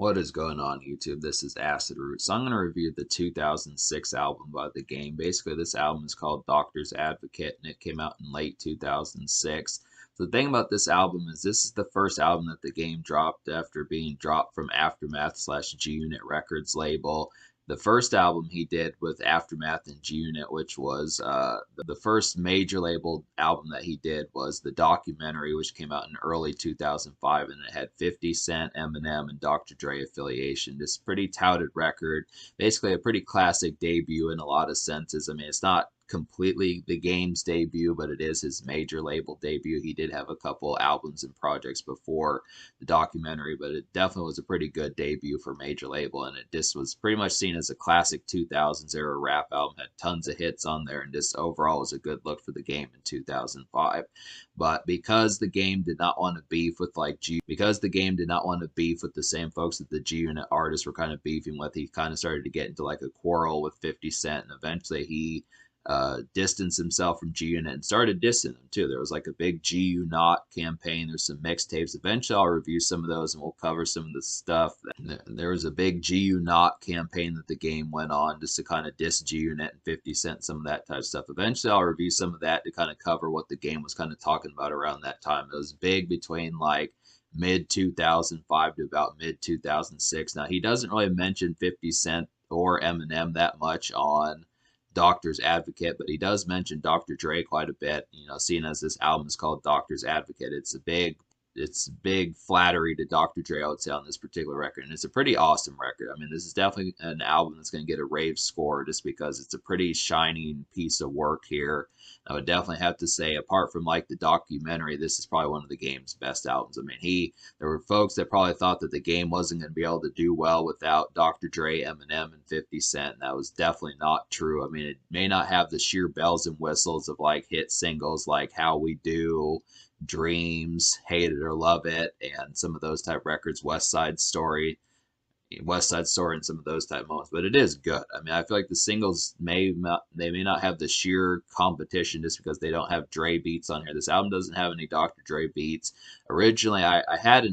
What is going on, YouTube? This is Acid Root. So I'm going to review the 2006 album by The Game. Basically, this album is called Doctor's Advocate, and it came out in late 2006. So the thing about this album is this is the first album that The Game dropped after being dropped from Aftermath slash G Unit Records label. The first album he did with Aftermath and G Unit, which was the first major label album that he did, was the documentary, which came out in early 2005, and it had 50 Cent, Eminem, and Dr. Dre affiliation. This pretty touted record, basically a pretty classic debut in a lot of senses. I mean, it's not completely The Game's debut, but it is his major label debut. He did have a couple albums and projects before the documentary, but it definitely was a pretty good debut for major label, and it just was pretty much seen as a classic 2000s era rap album. Had tons of hits on there, and just overall was a good look for The Game in 2005. But because The Game did not want to beef with because The Game did not want to beef with the same folks that the G Unit artists were kind of beefing with, he kind of started to get into like a quarrel with 50 Cent, and eventually he distanced himself from G Unit and started dissing them too. There was like a big GU Not campaign. There's some mixtapes. Eventually, I'll review some of those and we'll cover some of the stuff. There was a big GU Not campaign that The Game went on just to kind of diss G Unit and 50 Cent, some of that type of stuff. Eventually, I'll review some of that to kind of cover what The Game was kind of talking about around that time. It was big between like mid 2005 to about mid 2006. Now, he doesn't really mention 50 Cent or Eminem that much on Doctor's Advocate, but he does mention Dr. Dre quite a bit. You know, seeing as this album is called Doctor's Advocate, it's big flattery to Dr. Dre, I would say, on this particular record, and it's a pretty awesome record. I mean, this is definitely an album that's going to get a rave score just because it's a pretty shining piece of work here. I would definitely have to say, apart from like the documentary, this is probably one of The Game's best albums. I mean, there were folks that probably thought that The Game wasn't going to be able to do well without Dr. Dre, Eminem, and 50 Cent. And that was definitely not true. I mean, it may not have the sheer bells and whistles of like hit singles like How We Do, Dreams, Hate It or Love It, and some of those type records, West Side Story and some of those type moments, but it is good. I mean, I feel like the singles they may not have the sheer competition just because they don't have Dre beats on here. This album doesn't have any Dr. Dre beats. Originally, I had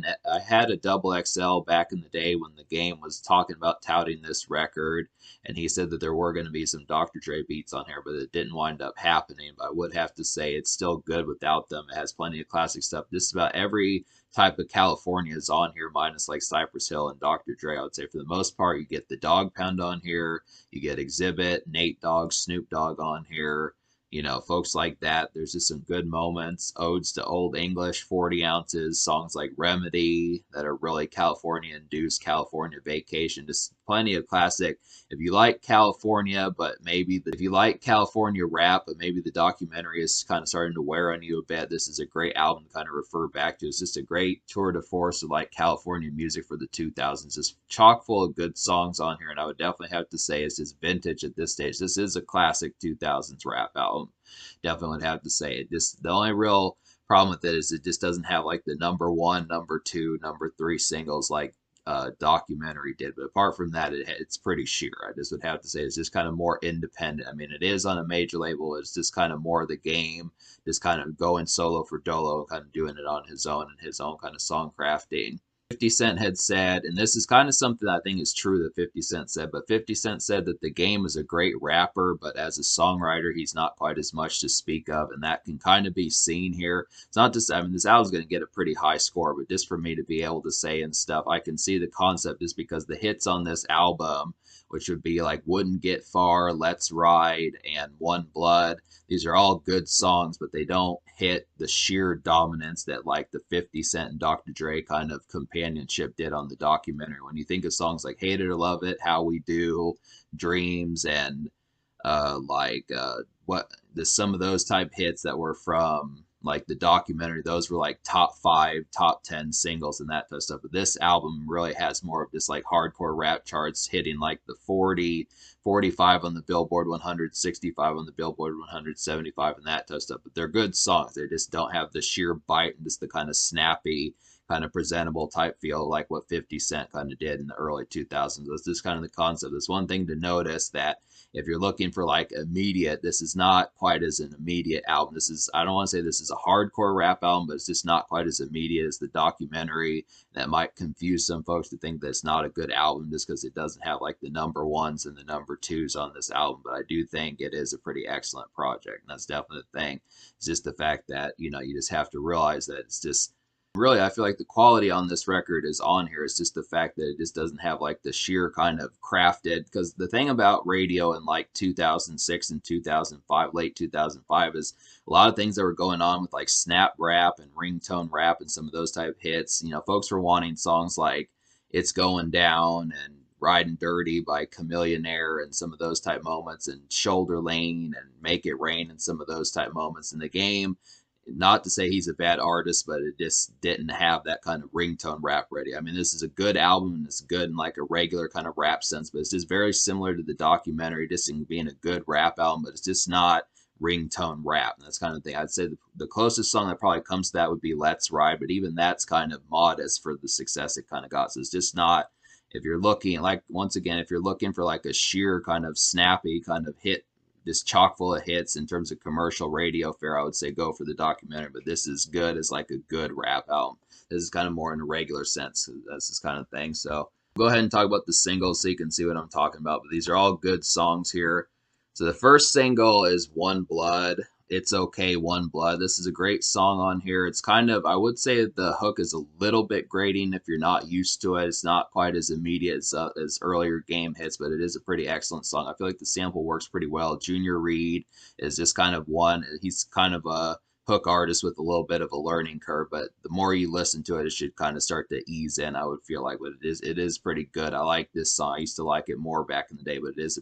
a double XL back in the day when The Game was talking about touting this record, and he said that there were going to be some Dr. Dre beats on here, but it didn't wind up happening. But I would have to say it's still good without them. It has plenty of classic stuff. Just about every type of California is on here, minus like Cypress Hill and Dr. Dre. I would say for the most part, you get the Dog Pound on here, you get Exhibit, Nate Dogg, Snoop Dogg on here. You know, folks like that. There's just some good moments. Odes to Old English, 40 ounces, songs like Remedy that are really California induced, California Vacation. Just plenty of classic. If you like California, if you like California rap, but maybe the documentary is kind of starting to wear on you a bit, this is a great album to kind of refer back to. It's just a great tour de force of like California music for the 2000s. Just chock full of good songs on here, and I would definitely have to say it's just vintage at this stage. This is a classic 2000s rap album. Definitely would have to say it. Just the only real problem with it is it just doesn't have like the number one, number two, number three singles like documentary did. But apart from that, it's pretty sheer. I just would have to say it's just kind of more independent. I mean, it is on a major label. It's just kind of more The Game, just kind of going solo for Dolo and kind of doing it on his own and his own kind of song crafting. 50 Cent had said, and this is kind of something I think is true that 50 Cent said, but 50 Cent said that The Game is a great rapper, but as a songwriter, he's not quite as much to speak of, and that can kind of be seen here. It's not just, I mean, this album's going to get a pretty high score, but just for me to be able to say and stuff, I can see the concept just because the hits on this album, which would be like Wouldn't Get Far, Let's Ride, and One Blood. These are all good songs, but they don't hit the sheer dominance that like the 50 Cent and Dr. Dre kind of companionship did on the documentary. When you think of songs like Hate It or Love It, How We Do, Dreams, and some of those type hits that were from like the documentary, those were like top 5, top 10 singles and that type of stuff. But this album really has more of just like hardcore rap charts hitting like the 40, 45 on the Billboard 100, 65 on the Billboard 100, 75 and that type of stuff. But they're good songs. They just don't have the sheer bite and just the kind of snappy, kind of presentable type feel like what 50 Cent kind of did in the early 2000s. That's just kind of the concept. It's one thing to notice that if you're looking for like immediate, this is not quite as an immediate album. This is, I don't want to say this is a hardcore rap album, but it's just not quite as immediate as the documentary. That might confuse some folks to think that it's not a good album just because it doesn't have like the number ones and the number twos on this album. But I do think it is a pretty excellent project. And that's definitely the thing. It's just the fact that, you know, you just have to realize that it's just really, I feel like the quality on this record is on here. It's just the fact that it just doesn't have like the sheer kind of crafted. Because the thing about radio in like 2006 and 2005, late 2005, is a lot of things that were going on with like snap rap and ringtone rap and some of those type hits. You know, folks were wanting songs like "It's Going Down" and "Riding Dirty" by Chameleonaire and some of those type moments, and "Shoulder Lane" and "Make It Rain" and some of those type moments in the game. Not to say he's a bad artist, but it just didn't have that kind of ringtone rap ready. I mean, this is a good album and it's good in like a regular kind of rap sense, but it's just very similar to the documentary, just in being a good rap album, but it's just not ringtone rap. And that's kind of the thing. I'd say the closest song that probably comes to that would be "Let's Ride," but even that's kind of modest for the success it kind of got. So it's just not, if you're looking, like, once again, if you're looking for like a sheer kind of snappy kind of hit, just chock full of hits in terms of commercial radio fare, I would say go for the documentary. But this is good as like a good rap album. This is kind of more in a regular sense. That's this kind of thing. So go ahead and talk about the singles so you can see what I'm talking about. But these are all good songs here. So the first single is "One Blood." It's okay, "One Blood." This is a great song on here. It's kind of, I would say the hook is a little bit grating if you're not used to it. It's not quite as immediate as earlier game hits, but it is a pretty excellent song. I feel like the sample works pretty well. Junior Reed is just kind of one, he's kind of a hook artist with a little bit of a learning curve, but the more you listen to it, it should kind of start to ease in, I would feel like. But it is pretty good. I like this song. I used to like it more back in the day, but it is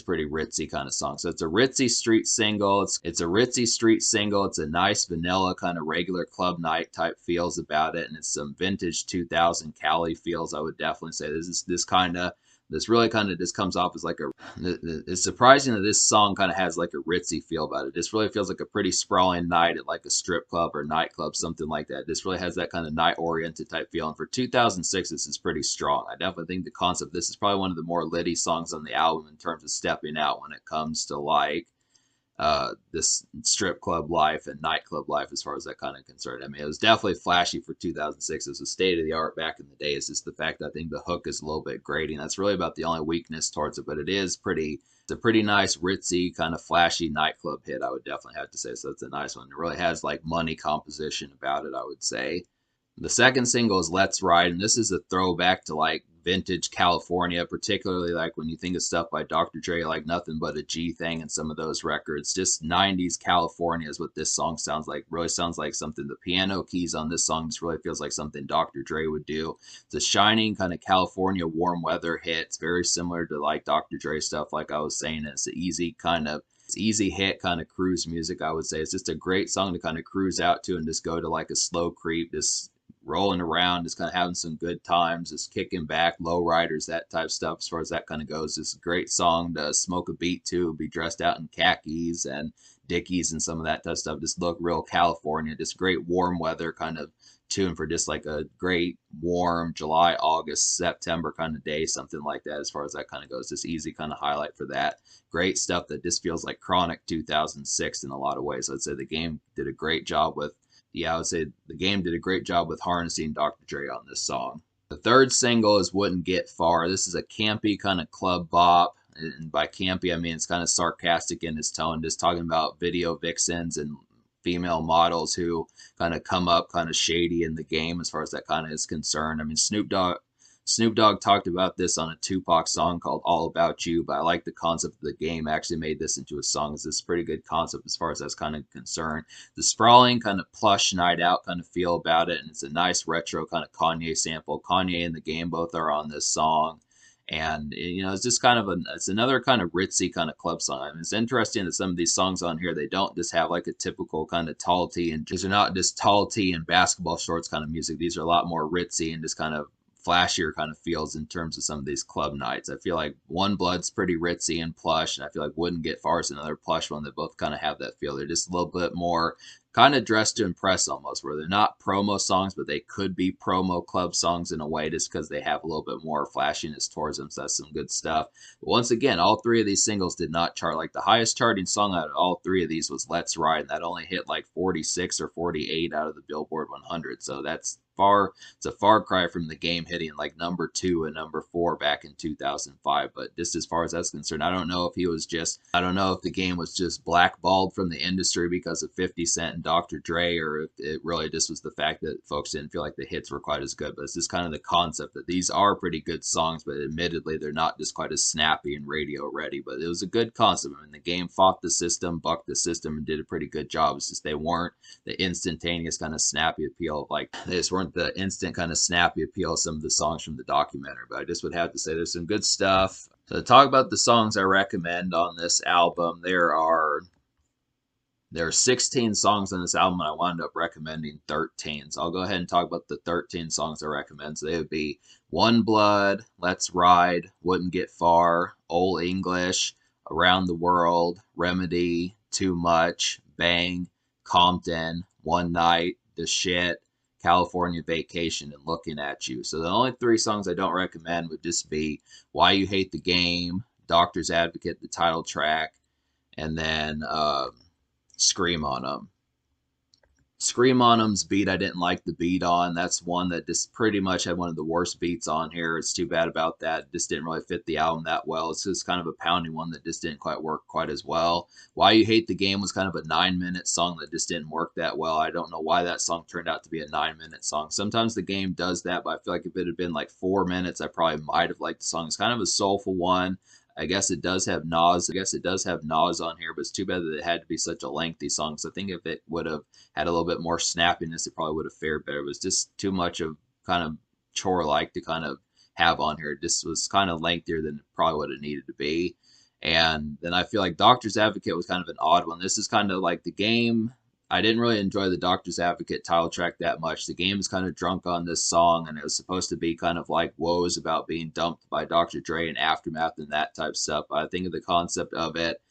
pretty ritzy kind of song. So it's a ritzy street single. It's a ritzy street single. It's a nice vanilla kind of regular club night type feels about it, and it's some vintage 2000 Cali feels. I would definitely say this really kind of just comes off as like a. It's surprising that this song kind of has like a ritzy feel about it. This really feels like a pretty sprawling night at like a strip club or nightclub, something like that. This really has that kind of night oriented type feel. And for 2006, this is pretty strong. I definitely think the concept. This is probably one of the more litty songs on the album in terms of stepping out when it comes to like this strip club life and nightclub life as far as that kind of concerned. I mean, it was definitely flashy for 2006. It was a state of the art back in the day. It's just the fact that I think the hook is a little bit grating. That's really about the only weakness towards it, but it's a pretty nice, ritzy, kind of flashy nightclub hit, I would definitely have to say. So it's a nice one. It really has like money composition about it, I would say. The second single is "Let's Ride," and this is a throwback to like vintage California, particularly like when you think of stuff by Dr. Dre, like "Nothing But a G Thing" and some of those records. Just 90s California is what this song sounds like. Really sounds like something. The piano keys on this song just really feels like something Dr. Dre would do. It's a shining kind of California warm weather hit. It's very similar to like Dr. Dre stuff, like I was saying. It's an easy hit kind of cruise music, I would say. It's just a great song to kind of cruise out to and just go to like a slow creep, just rolling around, just kind of having some good times, just kicking back, low riders, that type of stuff. As far as that kind of goes, it's a great song to smoke a beat to, be dressed out in khakis and Dickies and some of that type of stuff. Just look real California, just great warm weather kind of tune for just like a great warm July, August, September kind of day, something like that. As far as that kind of goes, just easy kind of highlight for that. Great stuff that just feels like chronic 2006 in a lot of ways. I'd say the game did a great job with I would say the game did a great job with harnessing Dr. Dre on this song. The third single is "Wouldn't Get Far." This is a campy kind of club bop. And by campy, I mean it's kind of sarcastic in its tone, just talking about video vixens and female models who kind of come up kind of shady in the game as far as that kind of is concerned. I mean, Snoop Dogg talked about this on a Tupac song called "All About You," but I like the concept of the game. Actually made this into a song. It's a pretty good concept as far as that's kind of concerned. The sprawling kind of plush night out kind of feel about it, and it's a nice retro kind of Kanye sample. Kanye and the game both are on this song. And it's just kind of it's another kind of ritzy kind of club song. I mean, it's interesting that some of these songs on here, they don't just have like a typical kind of tall tee, and these are not just tall tee and basketball shorts kind of music. These are a lot more ritzy and just kind of flashier kind of feels in terms of some of these club nights. I feel like "One Blood's pretty ritzy and plush, and I feel like "Wouldn't Get Far" is another plush one that both kind of have that feel. They're just a little bit more kind of dressed to impress almost, where they're not promo songs, but they could be promo club songs in a way just because they have a little bit more flashiness towards them. So that's some good stuff. But once again, all three of these singles did not chart. Like the highest charting song out of all three of these was Let's Ride, and that only hit like 46 or 48 out of the Billboard 100. So it's a far cry from the game hitting like number 2 and number 4 back in 2005. But just as far as that's concerned, I don't know if the game was just blackballed from the industry because of 50 Cent and Dr. Dre, or if it really just was the fact that folks didn't feel like the hits were quite as good. But it's just kind of the concept that these are pretty good songs, but admittedly they're not just quite as snappy and radio ready. But it was a good concept. I mean, the game fought the system, bucked the system, and did a pretty good job. It's just they weren't the instantaneous kind of snappy appeal of like they just weren't the instant kind of snappy appeal of some of the songs from the documentary. But I just would have to say there's some good stuff. So to talk about the songs I recommend on this album, there are 16 songs on this album, and I wound up recommending 13. So I'll go ahead and talk about the 13 songs I recommend. So they would be One Blood, Let's Ride, Wouldn't Get Far, Old English, Around the World, Remedy, Too Much, Bang, Compton, One Night, The Shit, California Vacation, and Looking at You. So the only 3 songs I don't recommend would just be Why You Hate the Game, Doctor's Advocate, the title track, and then Scream on 'em. Scream on 'em's beat I didn't like the beat on. That's one that just pretty much had one of the worst beats on here. It's too bad about that. It just didn't really fit the album that well. It's just kind of a pounding one that just didn't quite work quite as well. Why You Hate the Game was kind of a 9-minute song that just didn't work that well. I don't know why that song turned out to be a 9-minute song. Sometimes the game does that, but I feel like if it had been like 4 minutes, I probably might have liked the song. It's kind of a soulful one. I guess it does have Nas. On here, but it's too bad that it had to be such a lengthy song. So I think if it would have had a little bit more snappiness, it probably would have fared better. It was just too much of kind of chore like to kind of have on here. It just was kind of lengthier than it probably would have needed to be. And then I feel like Doctor's Advocate was kind of an odd one. This is kind of like the game. I didn't really enjoy the Doctor's Advocate title track that much. The game is kind of drunk on this song, and it was supposed to be kind of like woes about being dumped by Dr. Dre and Aftermath and that type of stuff. But I think of the concept of it,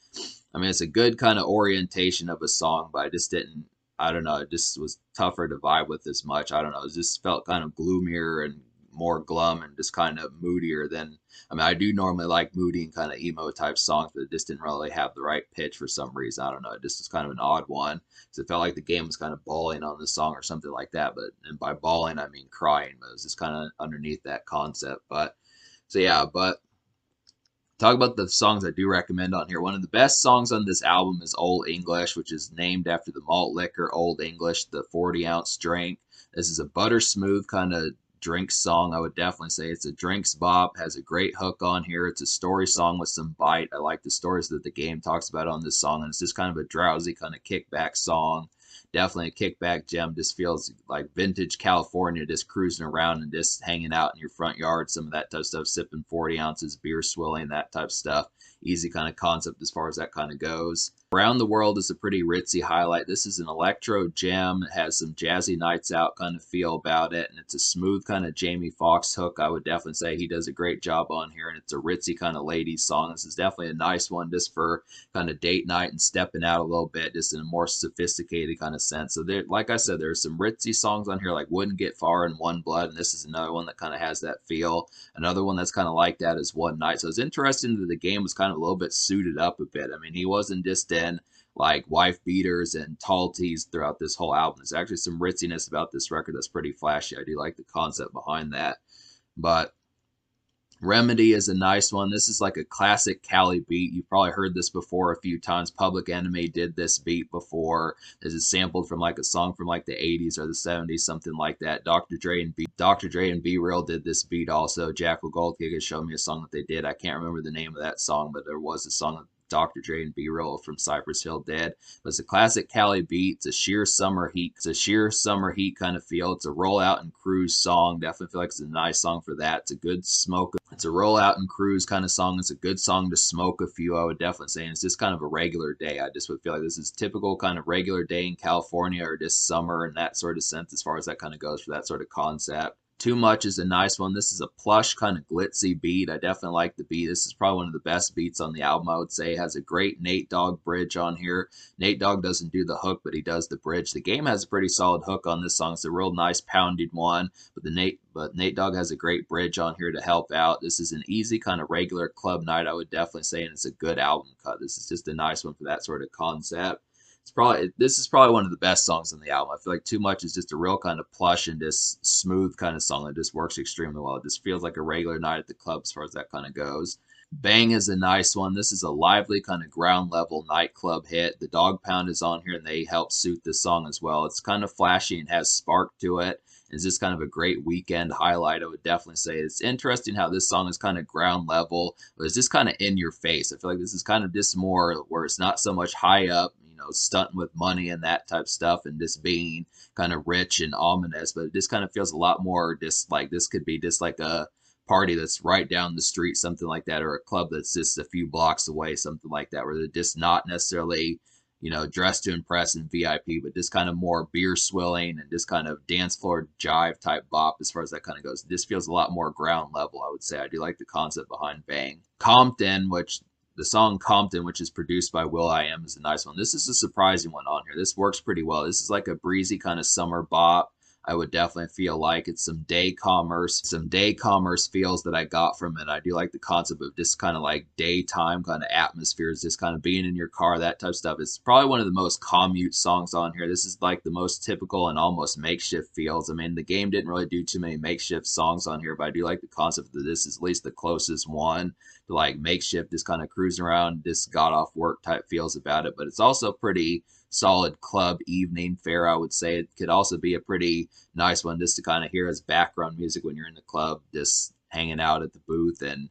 I mean, it's a good kind of orientation of a song, but I just didn't, I don't know, it just was tougher to vibe with as much. I don't know, it just felt kind of gloomier and more glum and just kind of moodier than, I mean, I do normally like moody and kind of emo type songs, but it just didn't really have the right pitch for some reason. I don't know, it just was kind of an odd one. So it felt like the game was kind of bawling on the song or something like that. But and by bawling, I mean crying, but it was just kind of underneath that concept. But so yeah, but talk about the songs I do recommend on here. One of the best songs on this album is Old English, which is named after the malt liquor Old English, the 40-ounce drink. This is a butter smooth kind of drink song. I would definitely say it's a drinks bop, has a great hook on here. It's a story song with some bite. I like the stories that the game talks about on this song, and it's just kind of a drowsy kind of kickback song. Definitely a kickback gem. Just feels like vintage California, just cruising around and just hanging out in your front yard. Some of that type of stuff, sipping 40 ounces, beer swilling, that type of stuff. Easy kind of concept as far as that kind of goes. Around the World is a pretty ritzy highlight. This is an electro gem. It has some jazzy nights out kind of feel about it, and it's a smooth kind of Jamie Foxx hook. I would definitely say he does a great job on here, and it's a ritzy kind of ladies song. This is definitely a nice one just for kind of date night and stepping out a little bit, just in a more sophisticated kind of sense. So there, like I said, there's some ritzy songs on here like Wouldn't Get Far and One Blood, and this is another one that kind of has that feel. Another one that's kind of like that is One Night. So it's interesting that the game was kind of a little bit suited up a bit. I mean, he wasn't just in like wife beaters and tall tees throughout this whole album. There's actually some ritziness about this record that's pretty flashy. I do like the concept behind that. But Remedy is a nice one. This is like a classic Cali beat. You've probably heard this before a few times. Public Enemy did this beat before. This is sampled from like a song from like the 80s or the 70s, something like that. Dr. Dre and B Real did this beat also. Jackal Goldkick showed me a song that they did. I can't remember the name of that song, but there was a song that Dr. Dre and B Real from Cypress Hill did. But it's a classic Cali beat. It's a sheer summer heat. It's a sheer summer heat kind of feel. It's a roll out and cruise song. Definitely feel like it's a nice song for that. It's a good smoke. It's a roll out and cruise kind of song. It's a good song to smoke a few, I would definitely say. And it's just kind of a regular day. I just would feel like this is typical kind of regular day in California or just summer in that sort of sense as far as that kind of goes for that sort of concept. Too Much is a nice one. This is a plush kind of glitzy beat. I definitely like the beat. This is probably one of the best beats on the album, I would say. It has a great Nate Dogg bridge on here. Nate Dogg doesn't do the hook, but he does the bridge. The Game has a pretty solid hook on this song. It's a real nice pounded one, but Nate Dogg has a great bridge on here to help out. This is an easy kind of regular club night, I would definitely say, and it's a good album cut. This is just a nice one for that sort of concept. This is probably one of the best songs on the album. I feel like Too Much is just a real kind of plush and just smooth kind of song that just works extremely well. It just feels like a regular night at the club as far as that kind of goes. Bang is a nice one. This is a lively kind of ground level nightclub hit. The Dog Pound is on here and they help suit this song as well. It's kind of flashy and has spark to it. It's just kind of a great weekend highlight, I would definitely say. It's interesting how this song is kind of ground level, but it's just kind of in your face. I feel like this is kind of just more where it's not so much high up, stunting with money and that type of stuff and just being kind of rich and ominous, but it just kind of feels a lot more just like this could be just like a party that's right down the street, something like that, or a club that's just a few blocks away, something like that, where they're just not necessarily, dressed to impress in VIP, but just kind of more beer swilling and just kind of dance floor jive type bop as far as that kind of goes. This feels a lot more ground level, I would say. I do like the concept behind Bang. The song Compton, which is produced by will.i.am, is a nice one. This is a surprising one on here. This works pretty well. This is like a breezy kind of summer bop. I would definitely feel like it's some day commerce feels that I got from it. I do like the concept of just kind of like daytime kind of atmospheres, just kind of being in your car, that type of stuff. It's probably one of the most commute songs on here. This is like the most typical and almost makeshift feels. I mean, the Game didn't really do too many makeshift songs on here, but I do like the concept that this is at least the closest one to like makeshift, just kind of cruising around, just got off work type feels about it. But it's also pretty solid club evening fare, I would say. It could also be a pretty nice one just to kind of hear as background music when you're in the club, just hanging out at the booth and,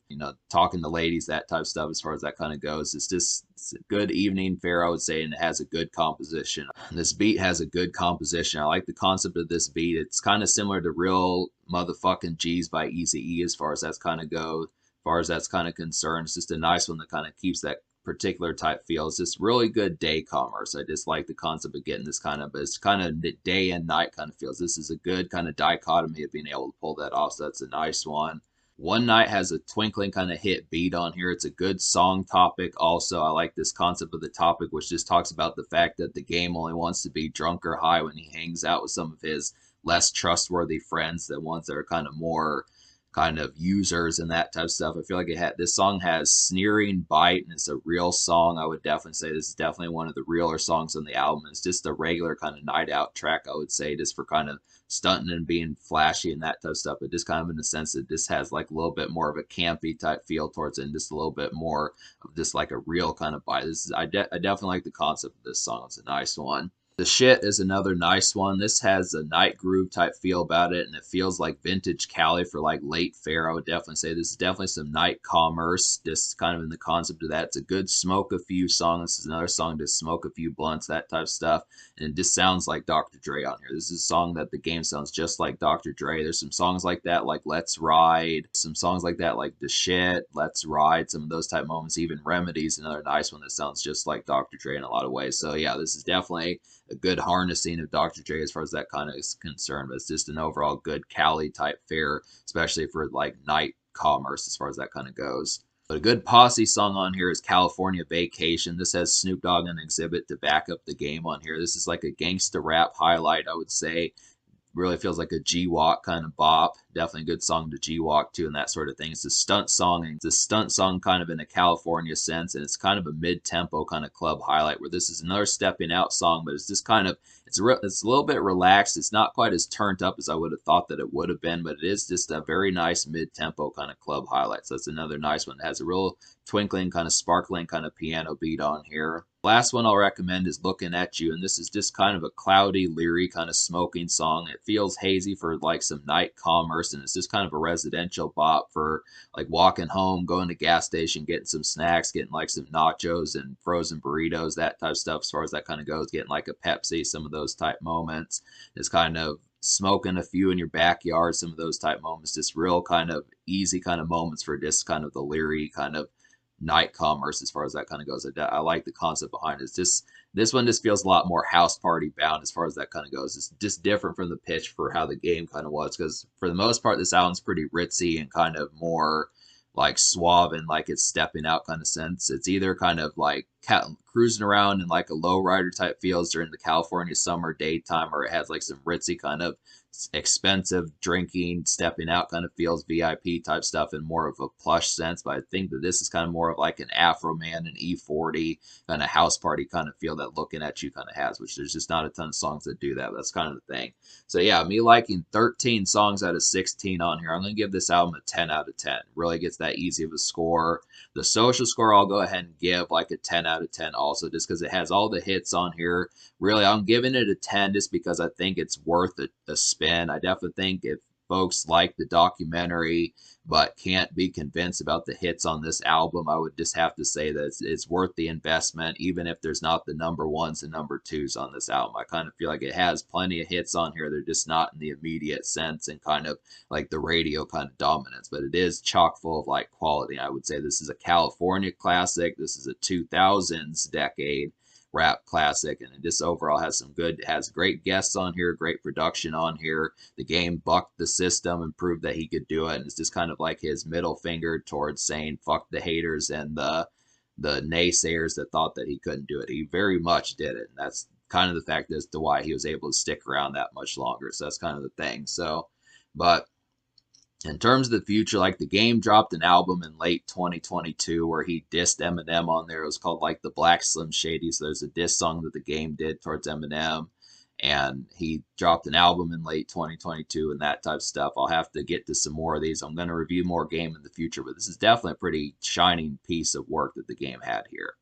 talking to ladies, that type of stuff as far as that kind of goes. It's a good evening fare, I would say, and it has a good composition. This beat has a good composition. I like the concept of this beat. It's kind of similar to Real Motherfucking G's by Eazy-E as far as that's kind of goes. As far as that's kind of concerned, it's just a nice one that kind of keeps that particular type feel. It's just really good day commerce. I just like the concept of getting this kind of, but it's kind of day and night kind of feels. This is a good kind of dichotomy of being able to pull that off. So that's a nice one. One Night has a twinkling kind of hit beat on here. It's a good song topic. Also, I like this concept of the topic, which just talks about the fact that the Game only wants to be drunk or high when he hangs out with some of his less trustworthy friends, the ones that are kind of more kind of users and that type of stuff. I feel like this song has sneering bite and it's a real song. I would definitely say this is definitely one of the realer songs on the album. It's just a regular kind of night out track, I would say, just for kind of stunting and being flashy and that type of stuff, but just kind of in the sense that this has like a little bit more of a campy type feel towards it and just a little bit more of just like a real kind of bite. I definitely like the concept of this song. It's a nice one. The Shit is another nice one. This has a night groove type feel about it, and it feels like vintage Cali for like late fare. I would definitely say this is definitely some night commerce, just kind of in the concept of that. It's a good smoke a few song. This is another song to smoke a few blunts, that type of stuff. And it just sounds like Dr. Dre on here. This is a song that the Game sounds just like Dr. Dre. There's some songs like that, like Let's Ride. Some songs like that, like The Shit, Let's Ride. Some of those type moments. Even Remedy's another nice one that sounds just like Dr. Dre in a lot of ways. So yeah, this is definitely a good harnessing of Dr. Dre as far as that kind of is concerned, but it's just an overall good Cali type fare, especially for like night commerce as far as that kind of goes. But a good posse song on here is California Vacation. This has Snoop Dogg and Exhibit to back up the Game on here. This is like a gangsta rap highlight, I would say. Really feels like a G-Walk kind of bop. Definitely a good song to G-Walk to and that sort of thing. It's a stunt song, and it's a stunt song kind of in a California sense, and it's kind of a mid-tempo kind of club highlight where this is another stepping out song, but it's just kind of, it's a little bit relaxed. It's not quite as turned up as I would have thought that it would have been, but it is just a very nice mid-tempo kind of club highlight. So that's another nice one. It has a real twinkling, kind of sparkling kind of piano beat on here. Last one I'll recommend is Looking at You, and this is just kind of a cloudy, leery kind of smoking song. It feels hazy for like some night commerce, and it's just kind of a residential bop for like walking home, going to gas station, getting some snacks, getting like some nachos and frozen burritos, that type of stuff as far as that kind of goes, getting like a Pepsi, some of those type moments. It's kind of smoking a few in your backyard, some of those type moments, just real kind of easy kind of moments for just kind of the leery kind of night commerce as far as that kind of goes. I like the concept behind it. It's just This one just feels a lot more house party bound as far as that kind of goes. It's just different from the pitch for how the game kind of was, because for the most part, this album's pretty ritzy and kind of more like suave and like it's stepping out kind of sense. It's either kind of like cruising around in like a lowrider type feels during the California summer daytime, or it has like some ritzy kind of expensive drinking, stepping out kind of feels, VIP type stuff in more of a plush sense. But I think that this is kind of more of like an Afro Man, an E40 kind of house party kind of feel that Looking at You kind of has, which there's just not a ton of songs that do that. That's kind of the thing. So yeah, me liking 13 songs out of 16 on here. I'm going to give this album a 10 out of 10. Really gets that easy of a score. The social score, I'll go ahead and give like a 10 out of 10 also, just because it has all the hits on here. Really, I'm giving it a 10 just because I think it's worth a spin. I definitely think if folks like the documentary but can't be convinced about the hits on this album, I would just have to say that it's worth the investment, even if there's not the number ones and number twos on this album. I kind of feel like it has plenty of hits on here. They're just not in the immediate sense and kind of like the radio kind of dominance, but it is chock full of like quality. I would say this is a California classic. This is a 2000s decade rap classic, and it just overall has some good, has great guests on here, great production on here. The game bucked the system and proved that he could do it, and it's just kind of like his middle finger towards saying fuck the haters and the naysayers that thought that he couldn't do it. He very much did it, and that's kind of the fact as to why he was able to stick around that much longer. So that's kind of the thing. So, but in terms of the future, like the game dropped an album in late 2022 where he dissed Eminem on there. It was called like the Black Slim Shady. So there's a diss song that the game did towards Eminem. And he dropped an album in late 2022 and that type of stuff. I'll have to get to some more of these. I'm going to review more game in the future, but this is definitely a pretty shining piece of work that the game had here.